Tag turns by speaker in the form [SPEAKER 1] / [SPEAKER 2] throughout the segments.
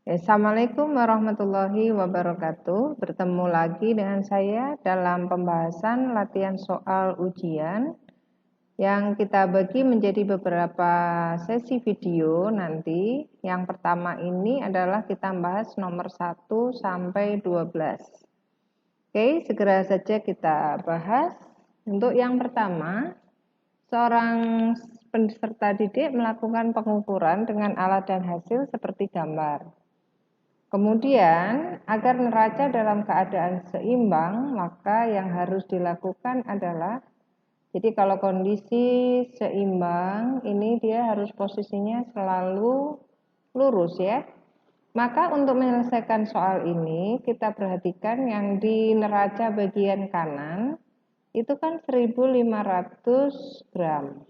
[SPEAKER 1] Assalamualaikum warahmatullahi wabarakatuh. Bertemu lagi dengan saya dalam pembahasan latihan soal ujian yang kita bagi menjadi beberapa sesi video nanti. Yang pertama ini adalah kita bahas nomor 1 sampai 12. Oke, segera saja kita bahas. Untuk yang pertama, seorang peserta didik melakukan pengukuran dengan alat dan hasil seperti gambar. Kemudian, agar neraca dalam keadaan seimbang, maka yang harus dilakukan adalah, jadi kalau kondisi seimbang, ini dia harus posisinya selalu lurus ya. Maka untuk menyelesaikan soal ini, kita perhatikan yang di neraca bagian kanan, itu kan 1500 gram.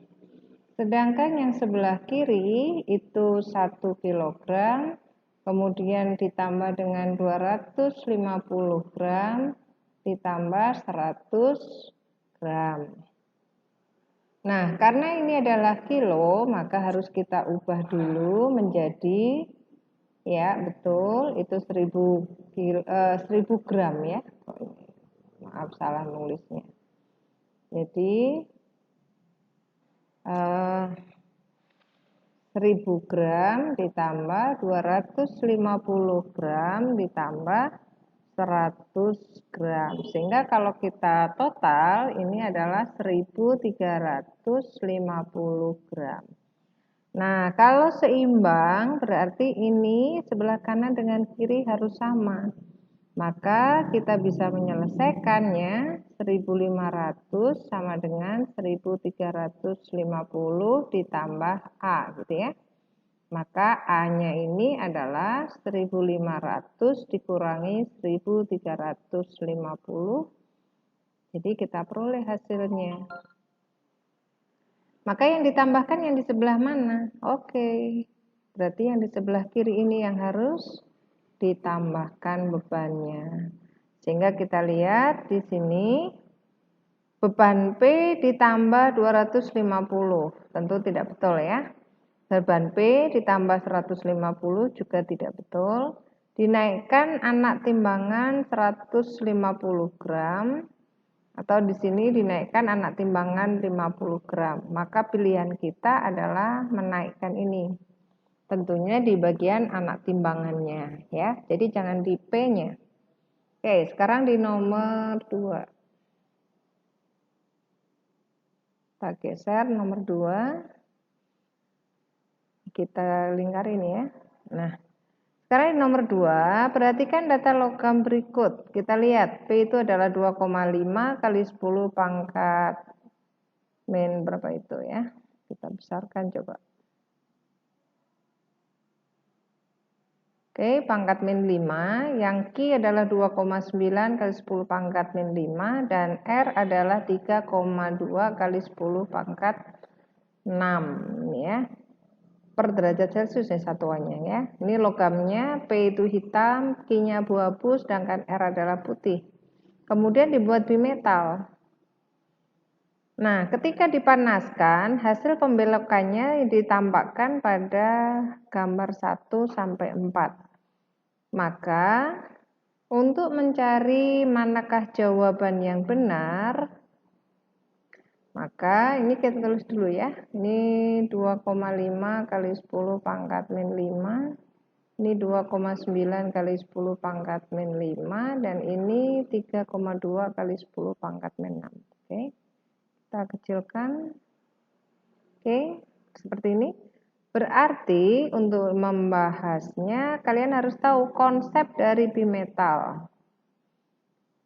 [SPEAKER 1] Sedangkan yang sebelah kiri itu 1 kilogram, kemudian ditambah dengan 250 gram, ditambah 100 gram. Nah, karena ini adalah kilo, maka harus kita ubah dulu menjadi, ya betul, itu 1000 gram ya. Maaf, salah nulisnya. Jadi, 1000 gram ditambah 250 gram ditambah 100 gram. Sehingga kalau kita total ini adalah 1350 gram. Nah, kalau seimbang berarti ini sebelah kanan dengan kiri harus sama. Maka kita bisa menyelesaikannya 1500 sama dengan 1350 ditambah A gitu ya. Maka A-nya ini adalah 1500 dikurangi 1350. Jadi kita peroleh hasilnya. Maka yang ditambahkan yang di sebelah mana? Oke. Berarti yang di sebelah kiri ini yang harus ditambahkan bebannya. Sehingga kita lihat di sini beban P ditambah 250. Tentu tidak betul ya. Beban P ditambah 150 juga tidak betul. Dinaikkan anak timbangan 150 gram atau di sini dinaikkan anak timbangan 50 gram. Maka pilihan kita adalah menaikkan ini. Tentunya di bagian anak timbangannya ya. Jadi jangan di P-nya. Oke, sekarang di nomor 2. Kita geser nomor 2. Kita lingkarin ya. Nah, sekarang di nomor 2, perhatikan data logam berikut. Kita lihat P itu adalah 2,5 kali 10 pangkat min berapa itu ya. Kita besarkan coba. Oke, pangkat min 5, yang Q adalah 2,9 kali 10 pangkat min 5, dan R adalah 3,2 kali 10 pangkat 6 ya. Per derajat Celcius ya satuannya ya. Ini logamnya, P itu hitam, Q-nya abu-abu, sedangkan R adalah putih. Kemudian dibuat bimetal. Nah, ketika dipanaskan, hasil pembelokannya ditampakkan pada gambar 1 sampai 4. Maka, untuk mencari manakah jawaban yang benar, maka ini kita tulis dulu ya. Ini 2,5 kali 10 pangkat min 5. Ini 2,9 kali 10 pangkat min 5. Dan ini 3,2 kali 10 pangkat min 6. Oke. Kita kecilkan. Oke, seperti ini. Berarti untuk membahasnya kalian harus tahu konsep dari bimetal.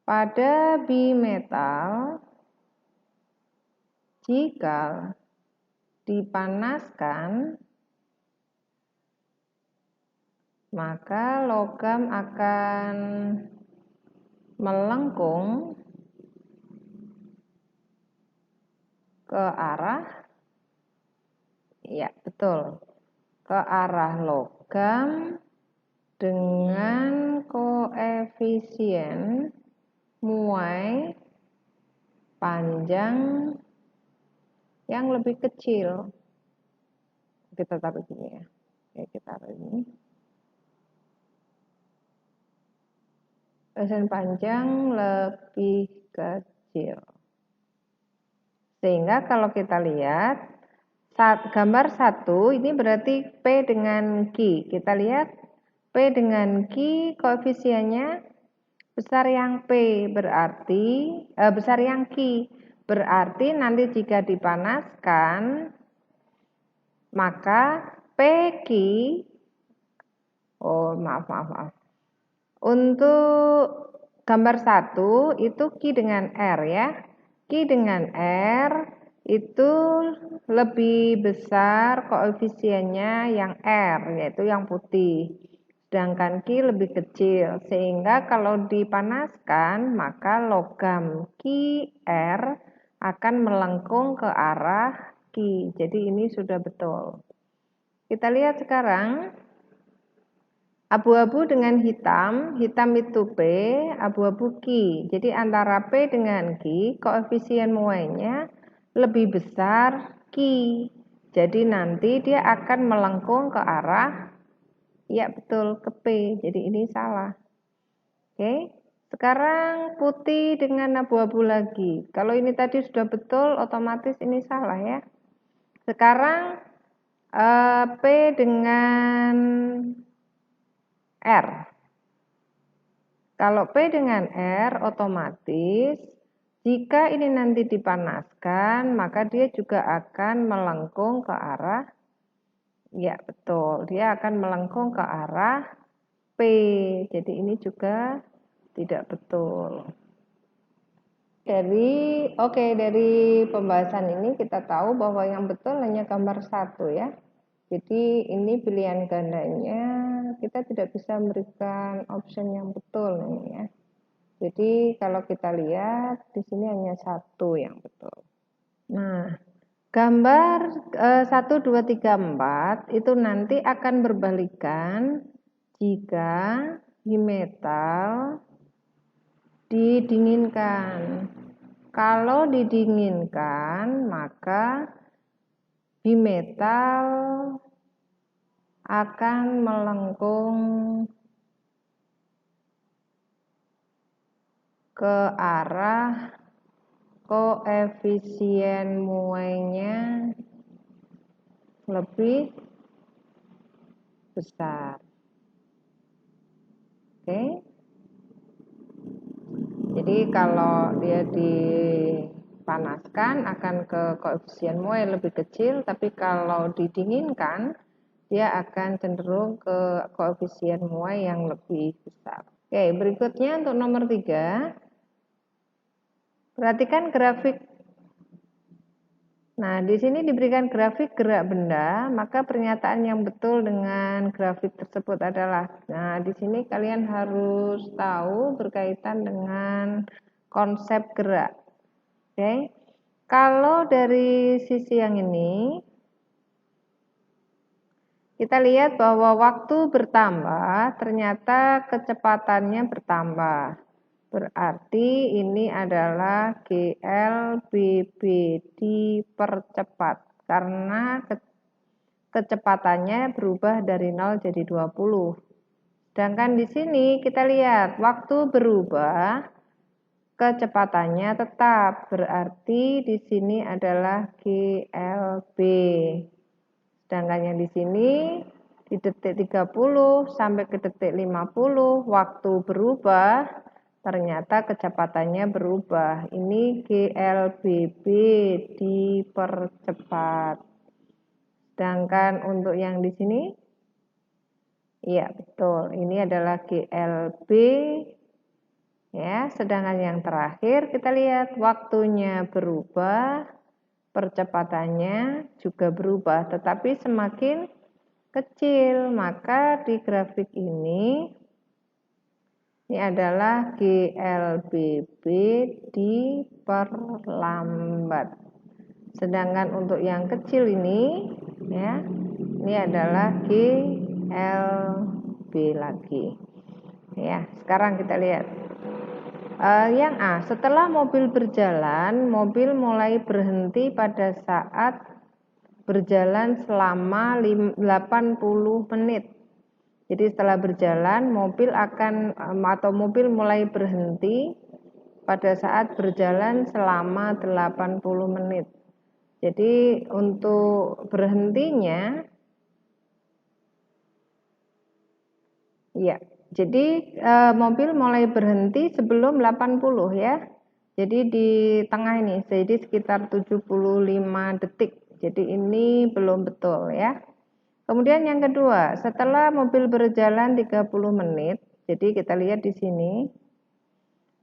[SPEAKER 1] Pada bimetal, jika dipanaskan, maka logam akan melengkung ke arah, ya betul, ke arah logam dengan koefisien muai panjang yang lebih kecil. Kita taruh gini ya. Oke, kita taruh ini. koefisien panjang lebih kecil. Sehingga kalau kita lihat gambar 1 ini berarti P dengan Q. Kita lihat P dengan Q koefisiennya besar yang P berarti besar yang Q. Berarti nanti jika dipanaskan maka PQ maaf. Untuk gambar 1 itu Q dengan R ya. Q dengan R itu lebih besar koefisiennya yang R, yaitu yang putih. Sedangkan Q lebih kecil, sehingga kalau dipanaskan maka logam QR akan melengkung ke arah Q. Jadi ini sudah betul. Kita lihat sekarang abu-abu dengan hitam, hitam itu P, abu-abu Q. Jadi antara P dengan Q, koefisien muainya lebih besar Q. Jadi nanti dia akan melengkung ke arah, ya betul, ke P. Jadi ini salah. Oke, sekarang putih dengan abu-abu lagi. Kalau ini tadi sudah betul, otomatis ini salah ya. Sekarang P dengan R. Kalau P dengan R otomatis jika ini nanti dipanaskan maka dia juga akan melengkung ke arah, ya betul, dia akan melengkung ke arah P. Jadi ini juga tidak betul. Dari pembahasan ini kita tahu bahwa yang betul hanya gambar 1 ya. Jadi ini pilihan gandanya kita tidak bisa memberikan option yang betul ini ya. Jadi kalau kita lihat di sini hanya 1 yang betul. Nah, gambar 1, 2, 3, 4 itu nanti akan berbalikan jika bimetal didinginkan. Kalau didinginkan maka bimetal akan melengkung ke arah koefisien muainya lebih besar. Oke. Jadi kalau dia dipanaskan akan ke koefisien muai lebih kecil, tapi kalau didinginkan dia akan cenderung ke koefisien muai yang lebih besar. Oke, berikutnya untuk nomor 3. Perhatikan grafik. Nah, di sini diberikan grafik gerak benda, maka pernyataan yang betul dengan grafik tersebut adalah, nah di sini kalian harus tahu berkaitan dengan konsep gerak. Oke. Kalau dari sisi yang ini kita lihat bahwa waktu bertambah, ternyata kecepatannya bertambah. Berarti ini adalah GLBB dipercepat karena kecepatannya berubah dari 0 jadi 20. Sedangkan di sini kita lihat waktu berubah, kecepatannya tetap. Berarti di sini adalah GLB. Sedangkan yang di sini di detik 30 sampai ke detik 50 waktu berubah, ternyata kecepatannya berubah. Ini GLBB dipercepat. Sedangkan untuk yang di sini, iya betul, ini adalah GLB. Ya, sedangkan yang terakhir kita lihat waktunya berubah, percepatannya juga berubah, tetapi semakin kecil. Maka di grafik ini adalah GLBB diperlambat. Sedangkan untuk yang kecil ini ya, ini adalah GLB lagi. Ya, sekarang kita lihat. Yang A, setelah mobil berjalan, mobil mulai berhenti pada saat berjalan selama 80 menit. Jadi setelah berjalan mobil mulai berhenti pada saat berjalan selama 80 menit. Jadi untuk berhentinya ya. Jadi mobil mulai berhenti sebelum 80 ya. Jadi di tengah ini, jadi sekitar 75 detik. Jadi ini belum betul ya. Kemudian yang kedua, setelah mobil berjalan 30 menit, jadi kita lihat di sini.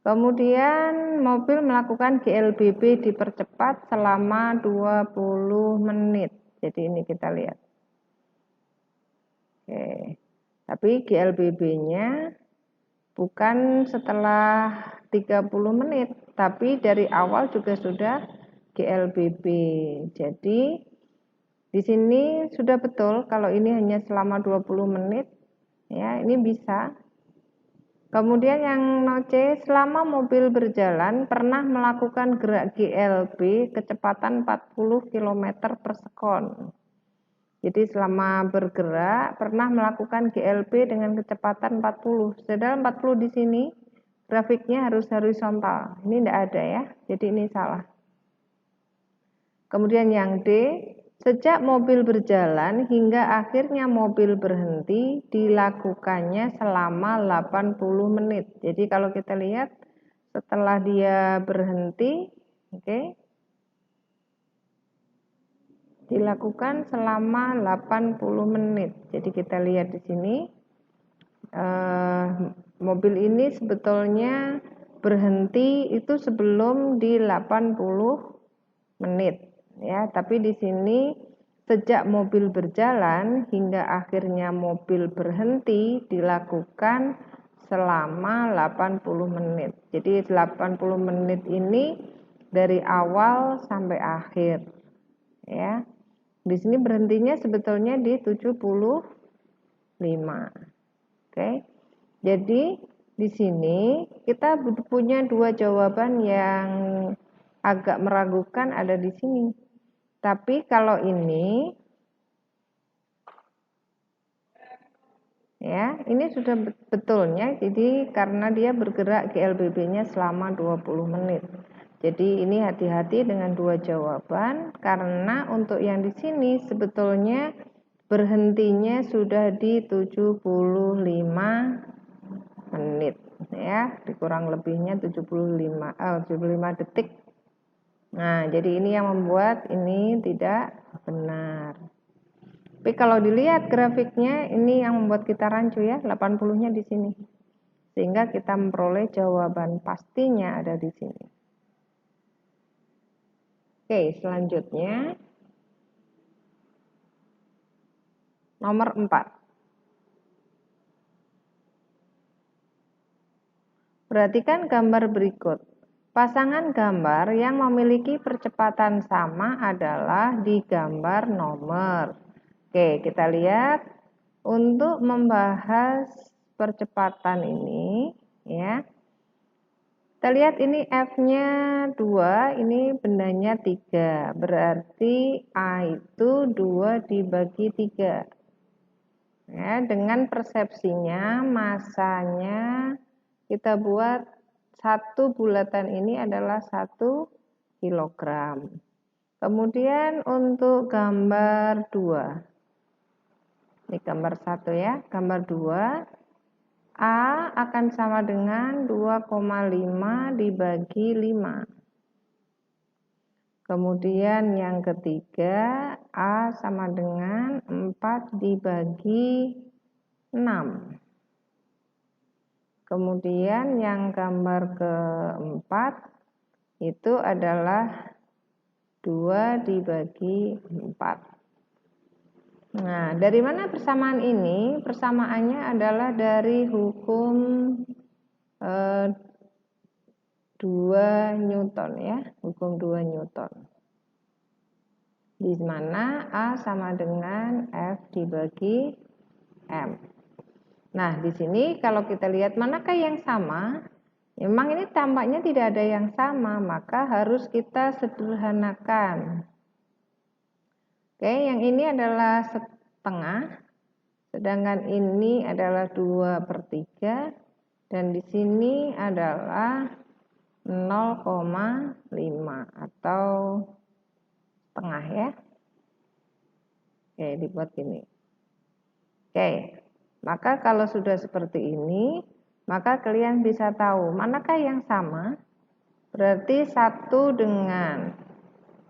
[SPEAKER 1] Kemudian mobil melakukan GLBB dipercepat selama 20 menit. Jadi ini kita lihat. Oke. Tapi GLBB-nya bukan setelah 30 menit, tapi dari awal juga sudah GLBB. Jadi di sini sudah betul kalau ini hanya selama 20 menit, ya ini bisa. Kemudian yang C, selama mobil berjalan pernah melakukan gerak GLB kecepatan 40 km per sekon. Jadi selama bergerak pernah melakukan GLB dengan kecepatan 40. Sedangkan 40 di sini grafiknya harus horizontal. Ini tidak ada ya. Jadi ini salah. Kemudian yang D, sejak mobil berjalan hingga akhirnya mobil berhenti dilakukannya selama 80 menit. Jadi kalau kita lihat setelah dia berhenti, oke, dilakukan selama 80 menit. Jadi kita lihat di sini mobil ini sebetulnya berhenti itu sebelum di 80 menit ya, tapi di sini sejak mobil berjalan hingga akhirnya mobil berhenti dilakukan selama 80 menit. Jadi 80 menit ini dari awal sampai akhir ya. Di sini berhentinya sebetulnya di 75. Oke. Jadi di sini kita punya dua jawaban yang agak meragukan ada di sini. Tapi kalau ini ya, ini sudah betulnya jadi karena dia bergerak GLBB-nya selama 20 menit. Jadi ini hati-hati dengan dua jawaban karena untuk yang di sini sebetulnya berhentinya sudah di 75 menit ya, dikurang lebihnya 75 detik. Nah, jadi ini yang membuat ini tidak benar. Tapi kalau dilihat grafiknya ini yang membuat kita rancu ya, 80-nya di sini. Sehingga kita memperoleh jawaban pastinya ada di sini. Oke, selanjutnya nomor 4. Perhatikan gambar berikut. Pasangan gambar yang memiliki percepatan sama adalah di gambar nomor. Oke, kita lihat untuk membahas percepatan ini ya. Kita lihat ini F-nya 2, ini bendanya 3. Berarti A itu 2 dibagi 3. Ya, dengan persepsinya masanya kita buat satu bulatan ini adalah 1 kilogram. Kemudian untuk gambar 2. Ini gambar 1 ya, gambar 2. A akan sama dengan 2,5 dibagi 5. Kemudian yang ketiga, A sama dengan 4 dibagi 6. Kemudian yang gambar keempat itu adalah 2 dibagi 4. Nah, dari mana persamaan ini? Persamaannya adalah dari hukum 2 Newton ya, hukum 2 Newton. Di mana A sama dengan F dibagi M. Nah, di sini kalau kita lihat manakah yang sama? Memang ini tampaknya tidak ada yang sama, maka harus kita sederhanakan. Oke, yang ini adalah setengah. Sedangkan ini adalah 2/3 dan di sini adalah 0,5 atau setengah ya. Oke, dibuat gini. Oke, maka kalau sudah seperti ini, maka kalian bisa tahu manakah yang sama. Berarti 1 dengan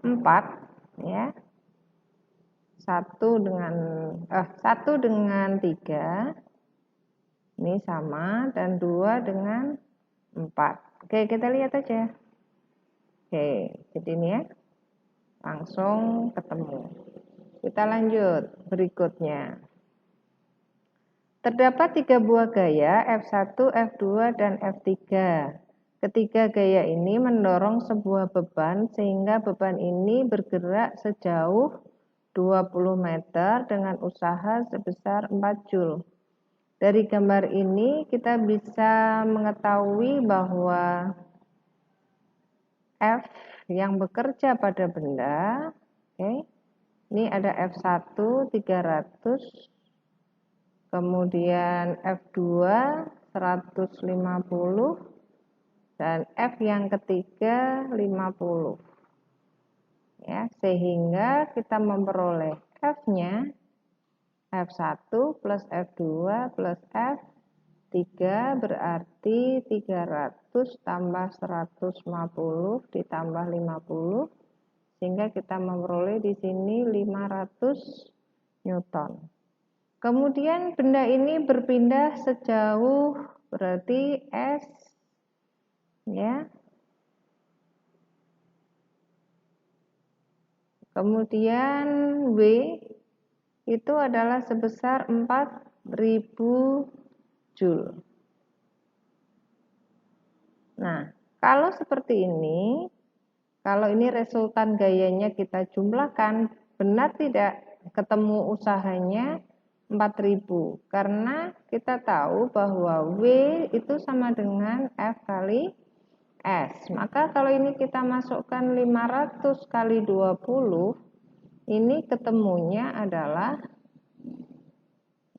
[SPEAKER 1] 4 ya. 1 dengan 3 ini sama dan 2 dengan 4. Oke, kita lihat aja. Oke, jadi ini ya. Langsung ketemu. Kita lanjut berikutnya. Terdapat 3 buah gaya F1, F2, dan F3. Ketiga gaya ini mendorong sebuah beban sehingga beban ini bergerak sejauh 20 meter dengan usaha sebesar 4 Joule. Dari gambar ini kita bisa mengetahui bahwa F yang bekerja pada benda, oke, ini ada F1 300, kemudian F2 150, dan F yang ketiga 50. Ya, sehingga kita memperoleh F-nya F1 plus F2 plus F3 berarti 300 tambah 150 ditambah 50 sehingga kita memperoleh di sini 500 Newton. Kemudian benda ini berpindah sejauh berarti S ya. Kemudian W itu adalah sebesar 4000 Joule. Nah, kalau seperti ini, kalau ini resultan gayanya kita jumlahkan, benar tidak ketemu usahanya 4000? Karena kita tahu bahwa W itu sama dengan F kali S. Maka kalau ini kita masukkan 500 kali 20, ini ketemunya adalah,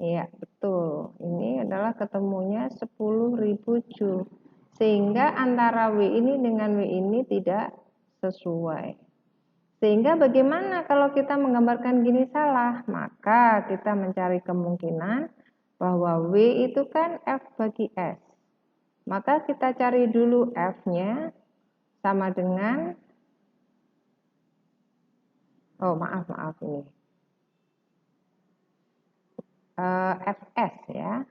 [SPEAKER 1] ya betul, ini adalah ketemunya 10.000 Joule. Sehingga antara W ini dengan W ini tidak sesuai. Sehingga bagaimana kalau kita menggambarkan gini salah? Maka kita mencari kemungkinan bahwa W itu kan F bagi S. Maka kita cari dulu F-nya sama dengan, maaf ini, Fs ya.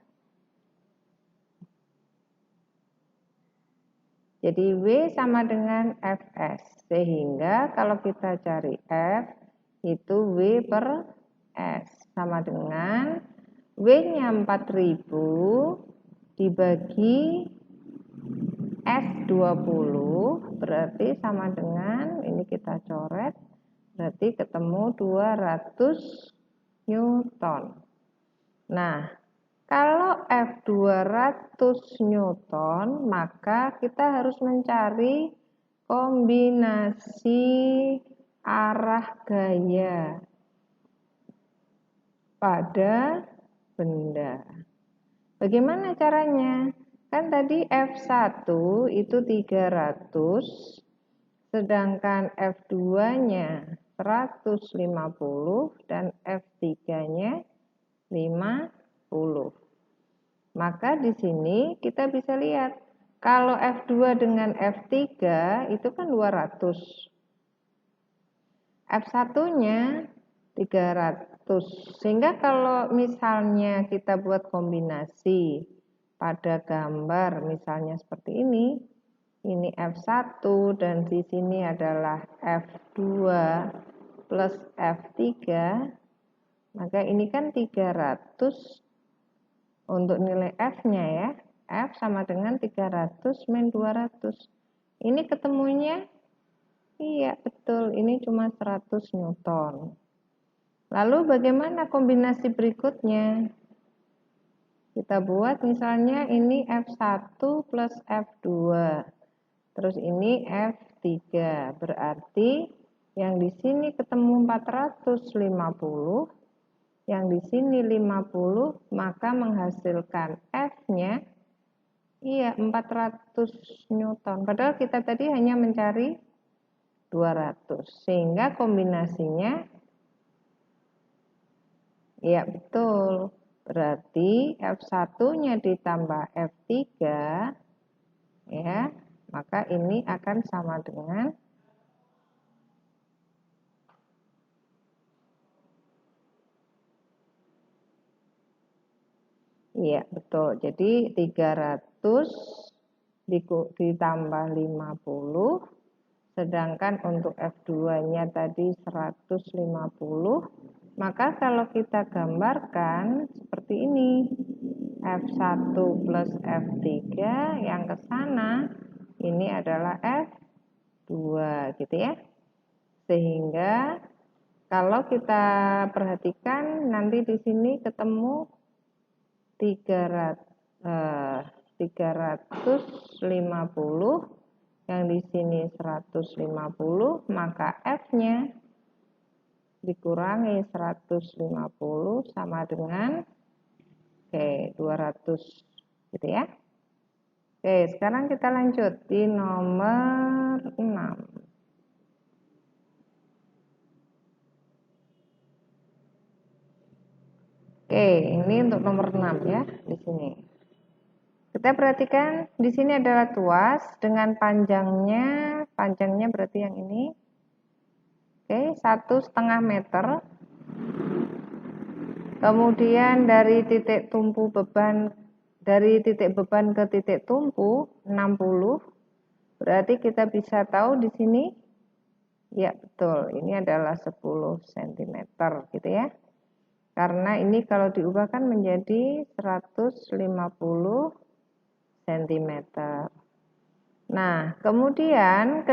[SPEAKER 1] Jadi W sama dengan Fs. Sehingga kalau kita cari F itu W per S sama dengan W-nya 4000 dibagi S20 berarti sama dengan, ini kita coret, berarti ketemu 200 Newton. Nah, kalau F 200 Newton, maka kita harus mencari kombinasi arah gaya pada benda. Bagaimana caranya? Kan tadi F1 itu 300, sedangkan F2-nya 150 dan F3-nya 50. Maka di sini kita bisa lihat kalau F2 dengan F3 itu kan 200. F1-nya 300. Sehingga kalau misalnya kita buat kombinasi pada gambar misalnya seperti ini F1 dan di sini adalah F2 plus F3, maka ini kan 300 untuk nilai F-nya ya. F sama dengan 300 min 200. Ini ketemunya, iya betul, ini cuma 100 Newton. Lalu bagaimana kombinasi berikutnya? Kita buat misalnya ini F1 plus F2. Terus ini F3. Berarti yang di sini ketemu 450 yang di sini 50, maka menghasilkan F-nya iya 400 Newton. Padahal kita tadi hanya mencari 200. Sehingga kombinasinya iya betul. Berarti F1-nya ditambah F3 ya, maka ini akan sama dengan iya betul. Jadi 300 ditambah 50, sedangkan untuk F2-nya tadi 150. Maka kalau kita gambarkan seperti ini, F1 plus F3 yang ke sana ini adalah F2 gitu ya. Sehingga kalau kita perhatikan nanti di sini ketemu 350, yang di sini 150, maka F-nya dikurangi 150 sama dengan 200 gitu ya. Sekarang kita lanjut di nomor 6. Ini untuk nomor 6 ya di sini. Kita perhatikan di sini adalah tuas dengan panjangnya berarti yang ini. 1,5 meter. Kemudian dari titik tumpu beban ke titik tumpu 60. Berarti kita bisa tahu di sini ya betul, ini adalah 10 cm gitu ya. Karena ini kalau diubahkan menjadi 150 cm. Nah, kemudian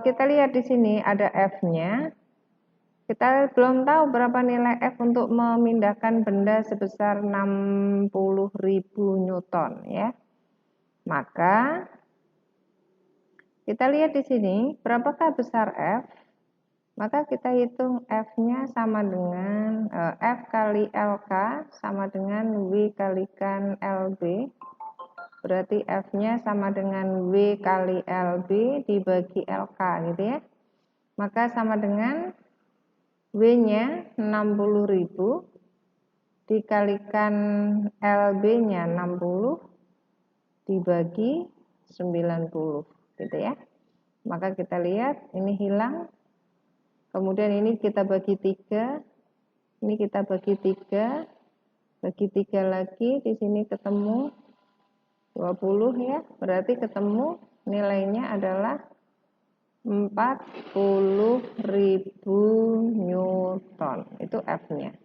[SPEAKER 1] kita lihat di sini ada F-nya. Kita belum tahu berapa nilai F untuk memindahkan benda sebesar 60.000 Newton ya. Maka kita lihat di sini berapakah besar F? Maka kita hitung F-nya sama dengan F kali LK sama dengan W kalikan LB. Berarti F-nya sama dengan W kali LB dibagi LK gitu ya. Maka sama dengan W-nya 60.000 dikalikan LB-nya 60 dibagi 90 gitu ya. Maka kita lihat ini hilang. Kemudian ini kita bagi 3. Ini kita bagi 3. Bagi 3 lagi di sini ketemu 20 ya. Berarti ketemu nilainya adalah 40.000 Newton. Itu F-nya.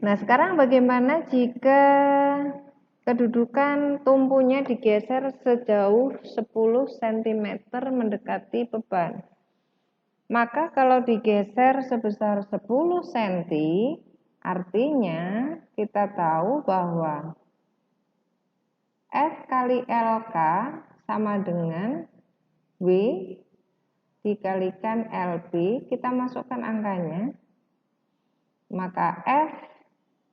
[SPEAKER 1] Nah, sekarang bagaimana jika kedudukan tumpunya digeser sejauh 10 cm mendekati beban? Maka kalau digeser sebesar 10 cm, artinya kita tahu bahwa F kali LK sama dengan W dikalikan LB, kita masukkan angkanya, maka F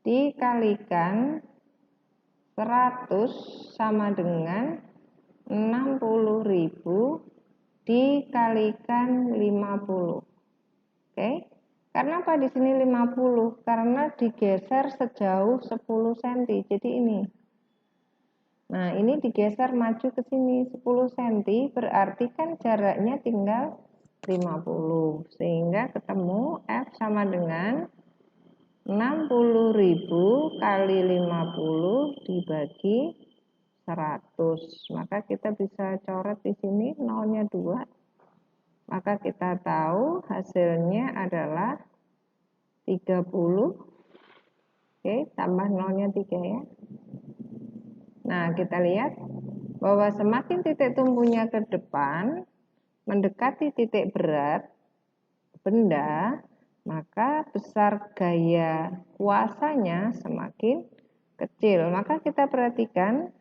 [SPEAKER 1] dikalikan 100 sama dengan 60.000 dikalikan 50. Oke. Karena apa di sini 50? Karena digeser sejauh 10 cm. Jadi ini. Nah, ini digeser maju ke sini 10 cm, berarti kan jaraknya tinggal 50. Sehingga ketemu F sama dengan 60.000 kali 50 dibagi 100. Maka kita bisa coret di sini nolnya 2. Maka kita tahu hasilnya adalah 30. Oke, tambah nolnya 3 ya. Nah, kita lihat bahwa semakin titik tumpunya ke depan, mendekati titik berat benda, maka besar gaya kuasanya semakin kecil. Maka kita perhatikan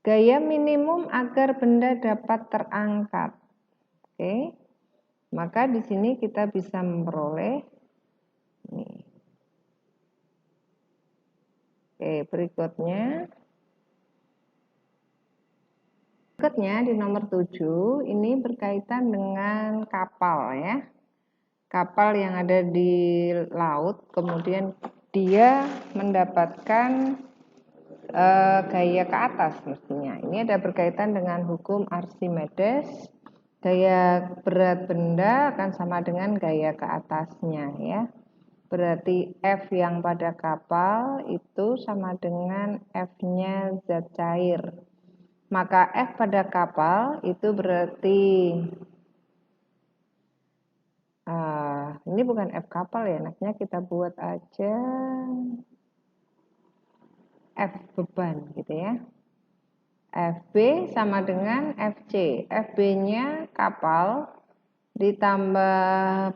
[SPEAKER 1] gaya minimum agar benda dapat terangkat. Oke. Maka di sini kita bisa memperoleh ini. Oke, berikutnya di nomor 7 ini berkaitan dengan kapal ya. Kapal yang ada di laut, kemudian dia mendapatkan gaya ke atas mestinya. Ini ada berkaitan dengan hukum Archimedes. Gaya berat benda akan sama dengan gaya ke atasnya ya. Berarti F yang pada kapal itu sama dengan F-nya zat cair. Maka F pada kapal itu berarti ini bukan F kapal ya, enaknya kita buat aja F beban gitu ya. FB sama dengan FC. FB-nya kapal ditambah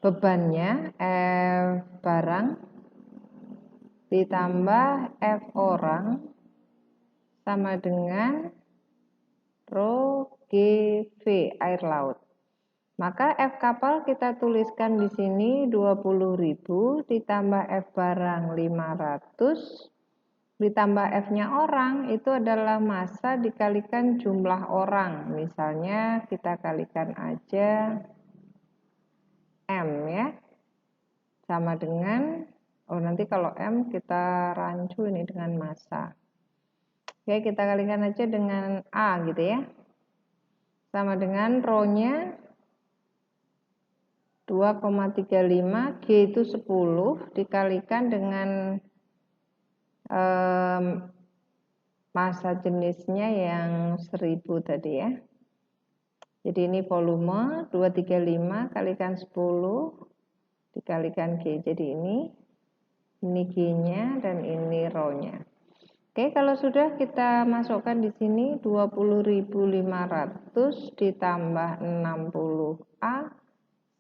[SPEAKER 1] bebannya F barang ditambah F orang sama dengan rho GV air laut. Maka F kapal kita tuliskan di sini 20.000 ditambah F barang 500 ditambah F-nya orang itu adalah massa dikalikan jumlah orang. Misalnya kita kalikan aja M ya. Sama dengan nanti kalau M kita rancu ini dengan massa. Oke, kita kalikan aja dengan A gitu ya. Sama dengan rho-nya 2,35, G itu 10 dikalikan dengan massa jenisnya yang 1000 tadi ya. Jadi ini volume 235 kalikan 10 dikalikan G. Jadi ini G-nya dan ini rho-nya. Oke, kalau sudah kita masukkan di sini 20.500 ditambah 60A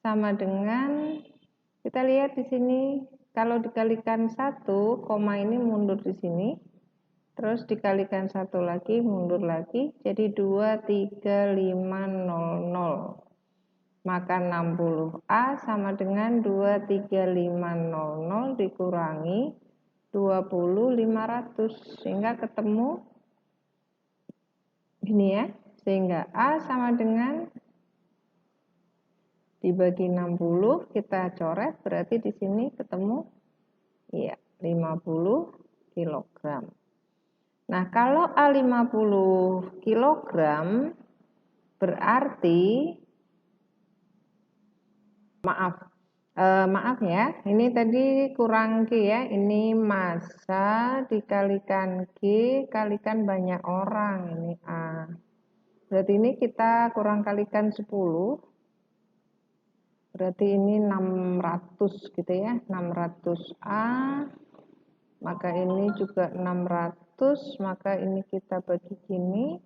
[SPEAKER 1] sama dengan kita lihat di sini kalau dikalikan 1, koma ini mundur di sini. Terus dikalikan 1 lagi mundur lagi jadi 23500. Maka 60A sama dengan 23500 dikurangi 20.500 sehingga ketemu gini ya, sehingga A sama dengan dibagi 60 kita coret berarti di sini ketemu ya 50 kg. Nah, kalau A 50 kg berarti maaf ya, ini tadi kurang G ya, ini massa dikalikan G kalikan banyak orang, ini A. Berarti ini kita kurang kalikan 10, berarti ini 600 gitu ya, 600A, maka ini juga 600, maka ini kita bagi gini,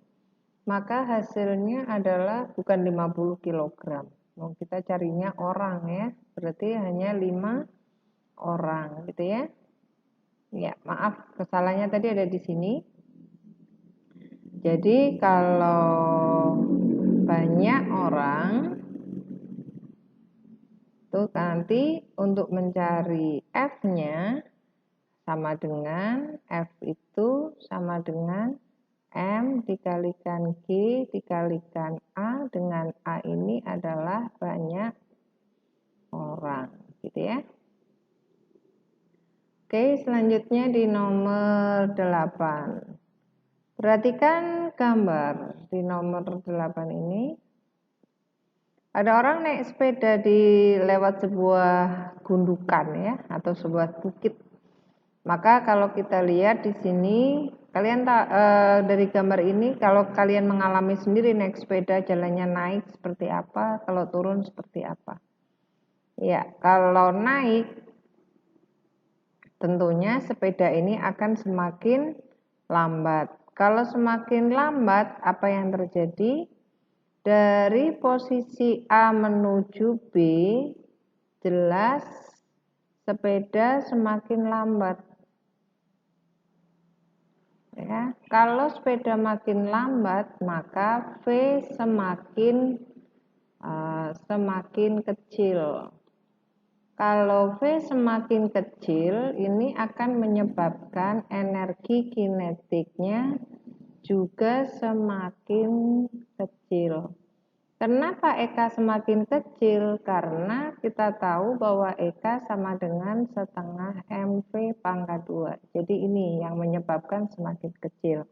[SPEAKER 1] maka hasilnya adalah bukan 50 kg. Mau kita carinya orang ya, berarti hanya 5 orang gitu ya. Ya, maaf kesalahannya tadi ada di sini. Jadi kalau banyak orang tuh nanti untuk mencari F-nya sama dengan F itu sama dengan M dikalikan G dikalikan A, dengan A ini adalah banyak orang gitu ya. Oke, selanjutnya di nomor 8. Perhatikan gambar di nomor 8 ini. Ada orang naik sepeda di lewat sebuah gundukan ya atau sebuah bukit. Maka kalau kita lihat di sini, kalian dari gambar ini kalau kalian mengalami sendiri naik sepeda jalannya naik seperti apa, kalau turun seperti apa. Ya, kalau naik tentunya sepeda ini akan semakin lambat. Kalau semakin lambat, apa yang terjadi? Dari posisi A menuju B, jelas sepeda semakin lambat. Ya, kalau sepeda makin lambat, maka V semakin semakin kecil. Kalau V semakin kecil, ini akan menyebabkan energi kinetiknya juga semakin kecil. Kenapa EK semakin kecil? Karena kita tahu bahwa EK sama dengan setengah MV pangkat 2. Jadi ini yang menyebabkan semakin kecil.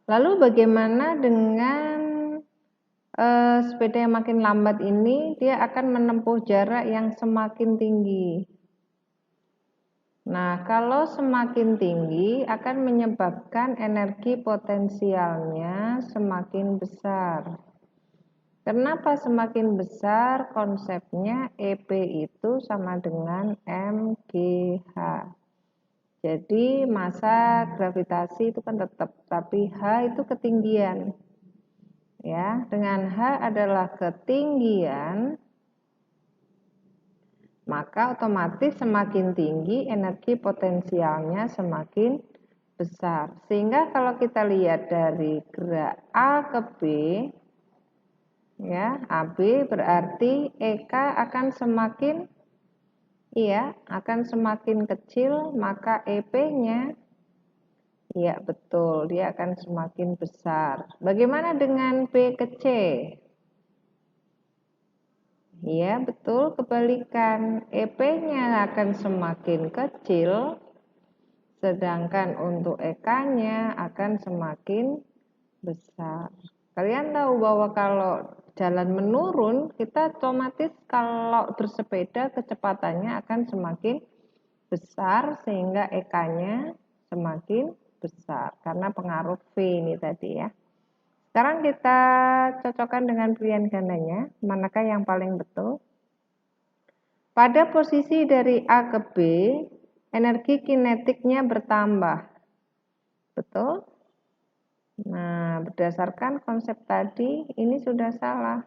[SPEAKER 1] Lalu bagaimana dengan sepeda yang makin lambat ini? Dia akan menempuh jarak yang semakin tinggi. Nah, kalau semakin tinggi akan menyebabkan energi potensialnya semakin besar. Kenapa semakin besar? Konsepnya EP itu sama dengan mgh. Jadi massa gravitasi itu kan tetap, tapi H itu ketinggian. Ya, dengan H adalah ketinggian, maka otomatis semakin tinggi energi potensialnya semakin besar. Sehingga kalau kita lihat dari gerak A ke B, ya, AB berarti EK akan semakin kecil, maka EP-nya betul, dia akan semakin besar. Bagaimana dengan B ke C? Ya, betul, kebalikan. EP-nya akan semakin kecil, sedangkan untuk EK-nya akan semakin besar. Kalian tahu bahwa kalau jalan menurun, kita otomatis kalau bersepeda kecepatannya akan semakin besar sehingga EK-nya semakin besar karena pengaruh V ini tadi ya. Sekarang kita cocokkan dengan pilihan gandanya, manakah yang paling betul? Pada posisi dari A ke B, energi kinetiknya bertambah. Betul? Nah, berdasarkan konsep tadi, ini sudah salah.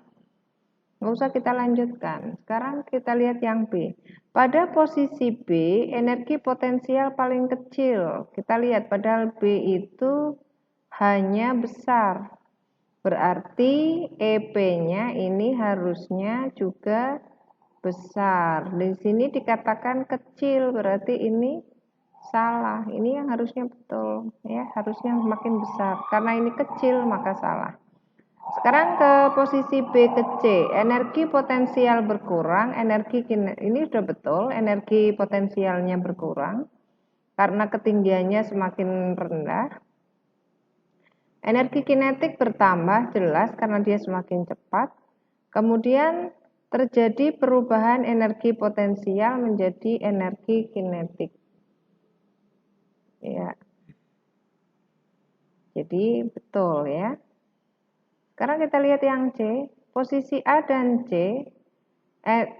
[SPEAKER 1] Nggak usah kita lanjutkan. Sekarang kita lihat yang B. Pada posisi B, energi potensial paling kecil. Kita lihat, padahal B itu hanya besar. Berarti EP-nya ini harusnya juga besar. Di sini dikatakan kecil, berarti ini salah. Ini yang harusnya betul, ya, harusnya makin besar. Karena ini kecil maka salah. Sekarang ke posisi B ke C, energi potensial berkurang, ini sudah betul, energi potensialnya berkurang karena ketinggiannya semakin rendah. Energi kinetik bertambah jelas karena dia semakin cepat. Kemudian terjadi perubahan energi potensial menjadi energi kinetik. Ya. Jadi betul ya. Sekarang kita lihat yang C. Posisi A dan C,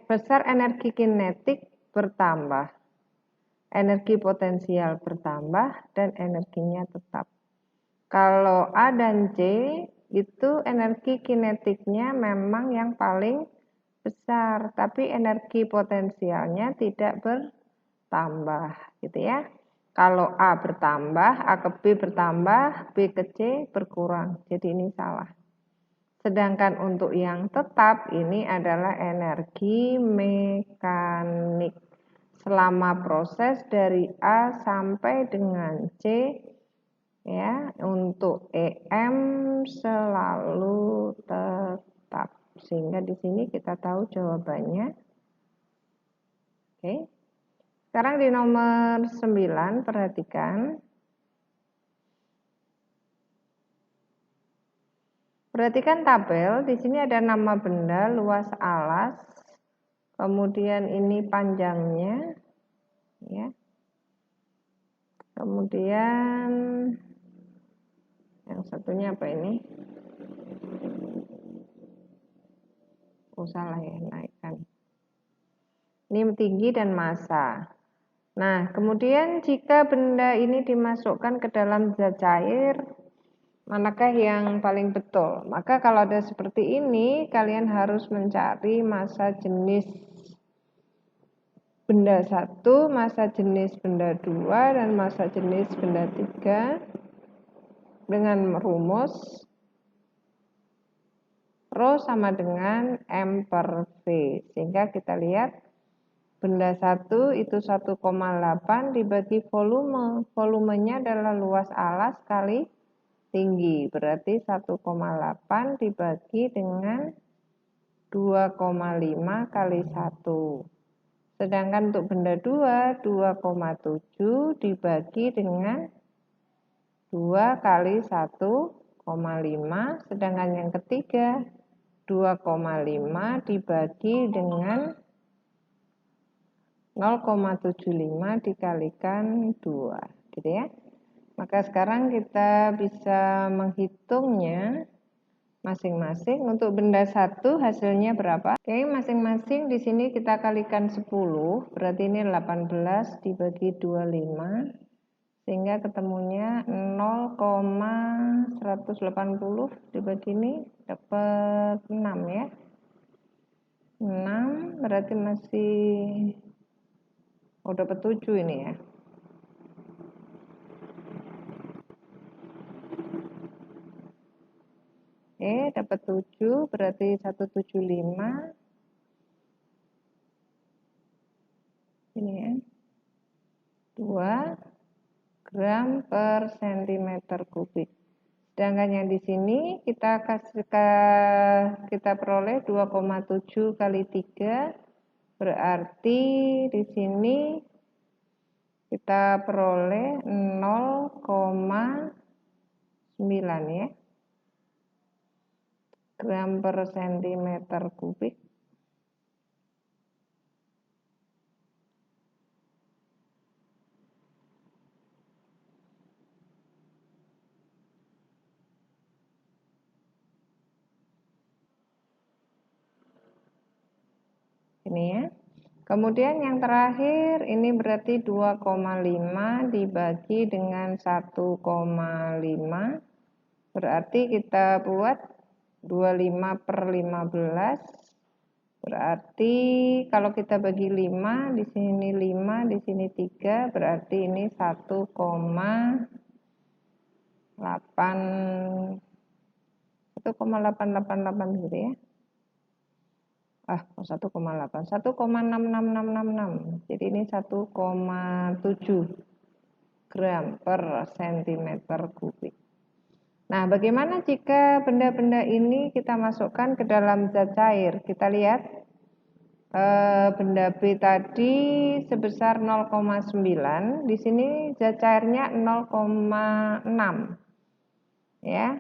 [SPEAKER 1] besar energi kinetik bertambah. Energi potensial bertambah dan energinya tetap. Kalau A dan C itu energi kinetiknya memang yang paling besar, tapi energi potensialnya tidak bertambah, gitu ya. Kalau A bertambah, A ke B bertambah, B ke C berkurang. Jadi ini salah. Sedangkan untuk yang tetap ini adalah energi mekanik. Selama proses dari A sampai dengan C, ya, untuk EM selalu tetap. Sehingga di sini kita tahu jawabannya. Oke. Sekarang di nomor 9 perhatikan. Perhatikan tabel, di sini ada nama benda, luas alas. Kemudian ini panjangnya, ya. Kemudian yang satunya apa ini? Oh, salah ya, naikkan. Ini tinggi dan massa. Nah, kemudian jika benda ini dimasukkan ke dalam zat cair, manakah yang paling betul? Maka kalau ada seperti ini, kalian harus mencari massa jenis benda 1, massa jenis benda 2, dan massa jenis benda 3 dengan rumus Rho sama dengan M per V. Sehingga kita lihat benda satu itu 1,8 dibagi volume. Volumenya adalah luas alas kali tinggi. Berarti 1,8 dibagi dengan 2,5 kali 1. Sedangkan untuk benda 2, 2,7 dibagi dengan 2 kali 1,5. Sedangkan yang ketiga 2,5 dibagi dengan 0,75 dikalikan 2, gitu ya. Maka sekarang kita bisa menghitungnya masing-masing. Untuk benda satu hasilnya berapa? Oke, masing-masing di sini kita kalikan 10, berarti ini 18 dibagi 25, sehingga ketemunya 0,180 dibagi ini dapat 6 ya. 6 berarti masih dapat 7 ini ya. Dapat 7 berarti 175 ini ya. 2 gram per centimeter kubik. Sedangkan yang di sini kita peroleh 2,7 kali 3, berarti di sini kita peroleh 0,9 ya gram per centimeter kubik. Ini ya. Kemudian yang terakhir ini berarti 2,5 dibagi dengan 1,5. Berarti kita buat 25 per 15. Berarti kalau kita bagi 5, di sini 5, di sini 3, berarti ini 1,888 gitu ya. 1,8, 1,66666. Jadi ini 1,7 gram per centimeter kubik. Nah, bagaimana jika benda-benda ini kita masukkan ke dalam zat cair? Kita lihat benda B tadi sebesar 0,9, di sini zat cairnya 0,6 ya.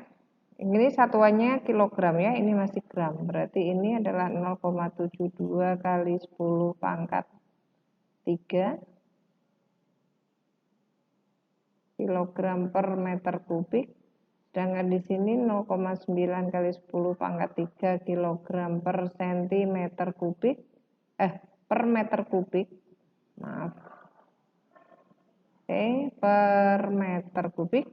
[SPEAKER 1] Ini satuannya kilogram ya, ini masih gram. Berarti ini adalah 0,72 kali 10 pangkat 3 kilogram per meter kubik. Sedangkan di sini 0,9 kali 10 pangkat 3 kilogram per sentimeter kubik. Per meter kubik. Maaf. Per meter kubik.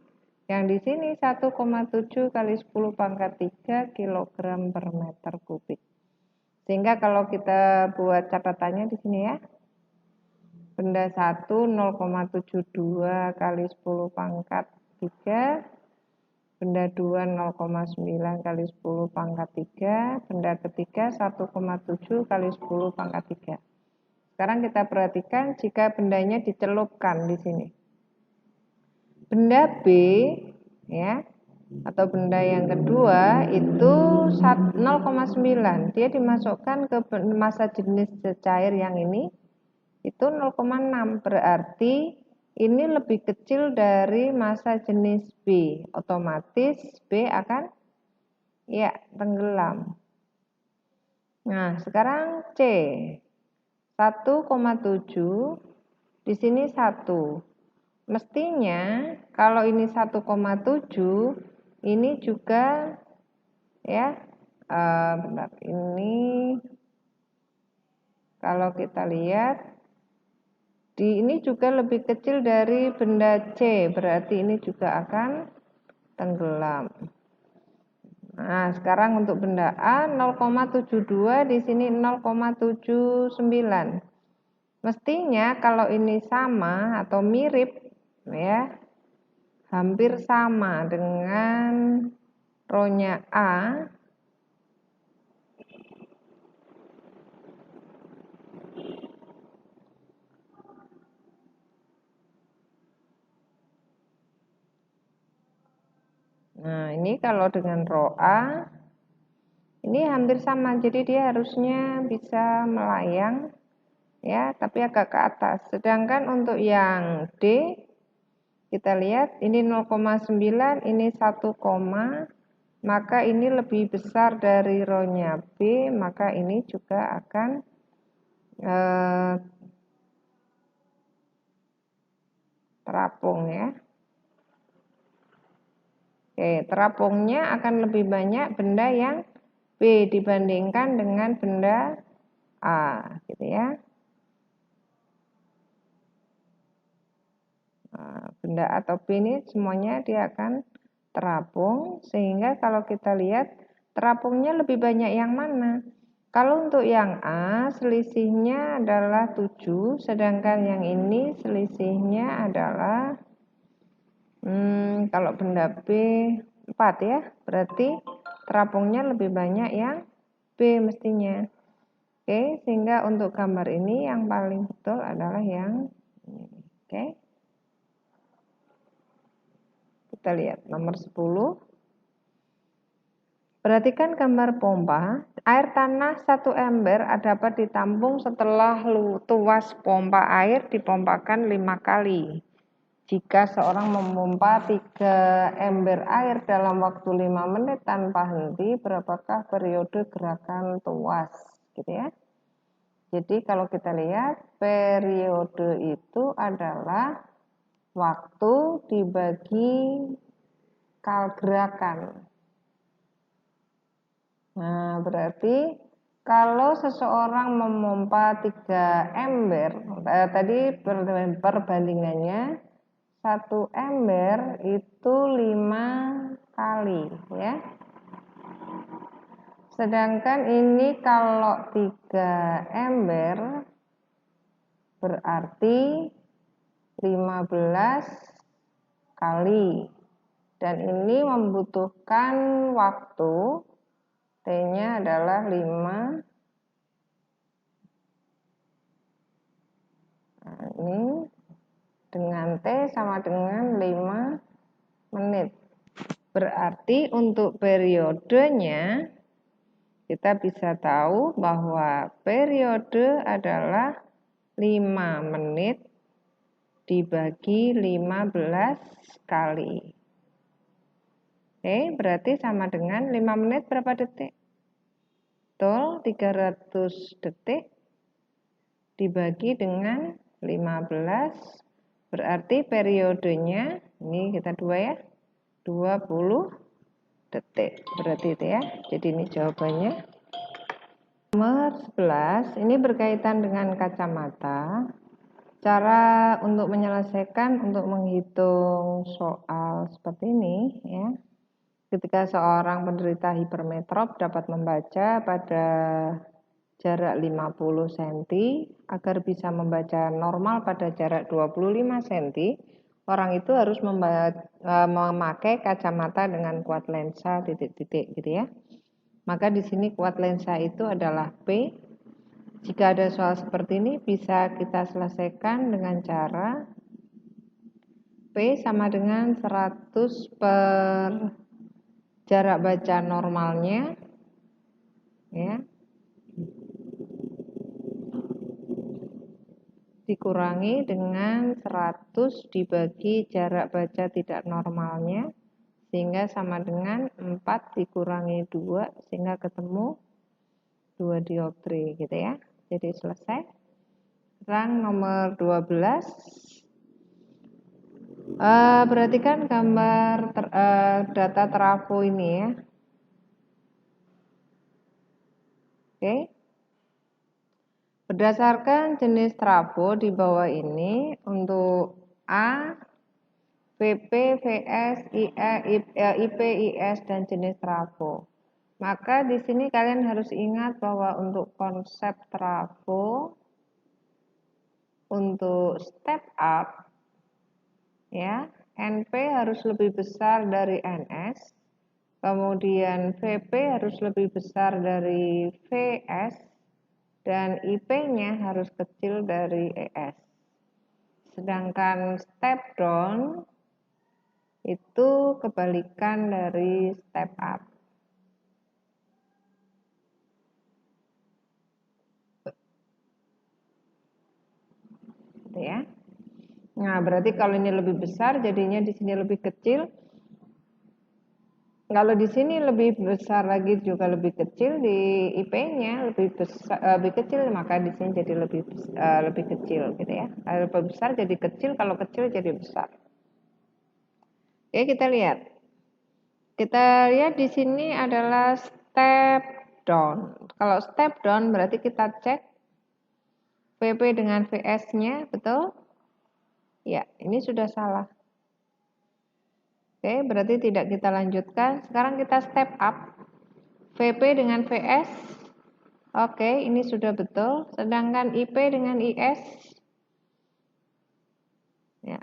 [SPEAKER 1] Yang di sini 1,7 kali 10 pangkat 3 kilogram per meter kubik. Sehingga kalau kita buat catatannya di sini ya. Benda 1 0,72 kali 10 pangkat 3. Benda 2 0,9 kali 10 pangkat 3. Benda ketiga 1,7 kali 10 pangkat 3. Sekarang kita perhatikan jika bendanya dicelupkan di sini. Benda B ya atau benda yang kedua itu 0,9, dia dimasukkan ke massa jenis cair yang ini itu 0,6, berarti ini lebih kecil dari massa jenis B, otomatis B akan ya tenggelam. Nah, sekarang C 1,7, di sini 1. Mestinya kalau ini 1,7, ini juga ya bentar, ini kalau kita lihat ini juga lebih kecil dari benda C, berarti ini juga akan tenggelam. Nah, sekarang untuk benda A 0,72, di sini 0,79. Mestinya kalau ini sama atau mirip ya, hampir sama dengan rho-nya A, Nah, ini kalau dengan row A, ini hampir sama, jadi dia harusnya bisa melayang, ya, tapi agak ke atas. Sedangkan untuk yang D, kita lihat ini 0,9, ini 1, maka ini lebih besar dari row-nya B, maka ini juga akan terapung, ya. Oke, terapungnya akan lebih banyak benda yang B dibandingkan dengan benda A, gitu ya. Nah, benda A atau B ini semuanya dia akan terapung, sehingga kalau kita lihat terapungnya lebih banyak yang mana? Kalau untuk yang A selisihnya adalah 7, sedangkan yang ini selisihnya adalah kalau benda B 4 ya, berarti terapungnya lebih banyak yang B mestinya. Oke, sehingga untuk gambar ini yang paling betul adalah yang ini. Oke. Kita lihat nomor 10. Perhatikan gambar pompa. Air tanah 1 ember dapat ditampung setelah tuas pompa air dipompakan 5 kali. Jika seorang memompa 3 ember air dalam waktu 5 menit tanpa henti, berapakah periode gerakan tuas? Gitu ya. Jadi kalau kita lihat, periode itu adalah waktu dibagi gerakan. Nah, berarti kalau seseorang memompa 3 ember, tadi perbandingannya 1 ember itu 5 kali, ya. Sedangkan ini kalau 3 ember berarti 15 kali. Dan ini membutuhkan waktu, T-nya adalah 5. Nah, ini dengan T sama dengan 5 menit. Berarti untuk periodenya kita bisa tahu bahwa periode adalah 5 menit dibagi 15 kali. Oke, berarti sama dengan 5 menit berapa detik? Betul, 300 detik dibagi dengan 15, berarti periodenya, ini kita 2 ya, 20 detik. Berarti itu ya, jadi ini jawabannya. Nomor 11, ini berkaitan dengan kacamata. Cara untuk menyelesaikan, untuk menghitung soal seperti ini, ya. Ketika seorang penderita hipermetrop dapat membaca pada jarak 50 cm, agar bisa membaca normal pada jarak 25 cm, orang itu harus memakai kacamata dengan kuat lensa titik-titik gitu ya. Maka di sini kuat lensa itu adalah P. Jika ada soal seperti ini bisa kita selesaikan dengan cara P sama dengan 100 per jarak baca normalnya, ya, dikurangi dengan 100 dibagi jarak baca tidak normalnya, sehingga sama dengan 4 dikurangi 2, sehingga ketemu 2 dioptri gitu ya. Jadi selesai. Sekarang nomor 12. Perhatikan gambar data trafo ini ya. Oke. Berdasarkan jenis trafo di bawah ini, untuk A, VP, VS, IE, IP, IS, dan jenis trafo. Maka di sini kalian harus ingat bahwa untuk konsep trafo, untuk step up, ya, NP harus lebih besar dari NS, kemudian VP harus lebih besar dari VS, dan IP-nya harus kecil dari ES. Sedangkan step down itu kebalikan dari step up. Gitu ya. Nah, berarti kalau ini lebih besar, jadinya di sini lebih kecil. Kalau di sini lebih besar lagi juga lebih kecil, di IP-nya lebih besar, lebih kecil, maka di sini jadi lebih kecil gitu ya. Kalau lebih besar jadi kecil, kalau kecil jadi besar. Oke, kita lihat. Kita lihat di sini adalah step down. Kalau step down berarti kita cek VP dengan VS-nya, betul? Ya, ini sudah salah. Oke, berarti tidak kita lanjutkan. Sekarang kita step up. VP dengan VS. Oke, ini sudah betul. Sedangkan IP dengan IS. Ya,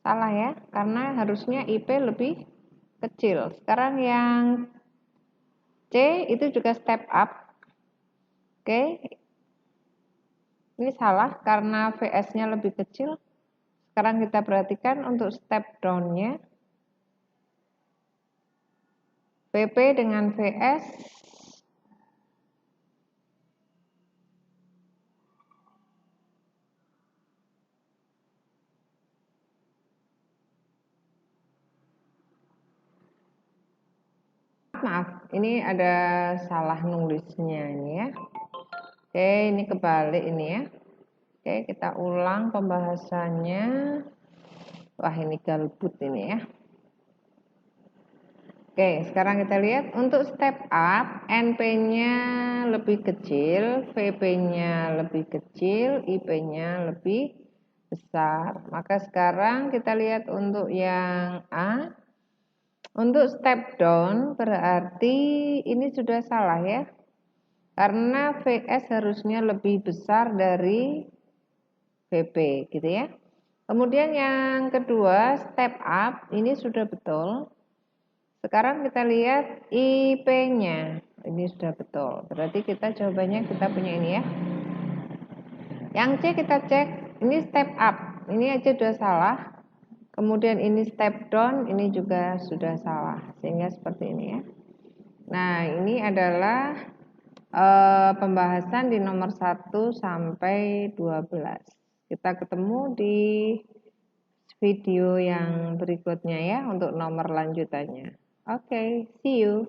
[SPEAKER 1] salah ya. Karena harusnya IP lebih kecil. Sekarang yang C itu juga step up. Oke. Ini salah karena VS-nya lebih kecil. Sekarang kita perhatikan untuk step down-nya. VP dengan VS. Maaf, ini ada salah nulisnya ini ya. Oke, ini kebalik ini ya. Oke, kita ulang pembahasannya. Wah, ini galbut ini ya. Oke, sekarang kita lihat untuk step up, NP-nya lebih kecil, VP-nya lebih kecil, IP-nya lebih besar. Maka sekarang kita lihat untuk yang A. Untuk step down berarti ini sudah salah ya. Karena VS harusnya lebih besar dari VP gitu ya. Kemudian yang kedua, step up ini sudah betul. Sekarang kita lihat IP-nya. Ini sudah betul. Berarti kita jawabannya kita punya ini ya. Yang C kita cek, ini step up. Ini aja sudah salah. Kemudian ini step down, ini juga sudah salah. Sehingga seperti ini ya. Nah, ini adalah pembahasan di nomor 1 sampai 12. Kita ketemu di video yang berikutnya ya untuk nomor lanjutannya. Oke, see you.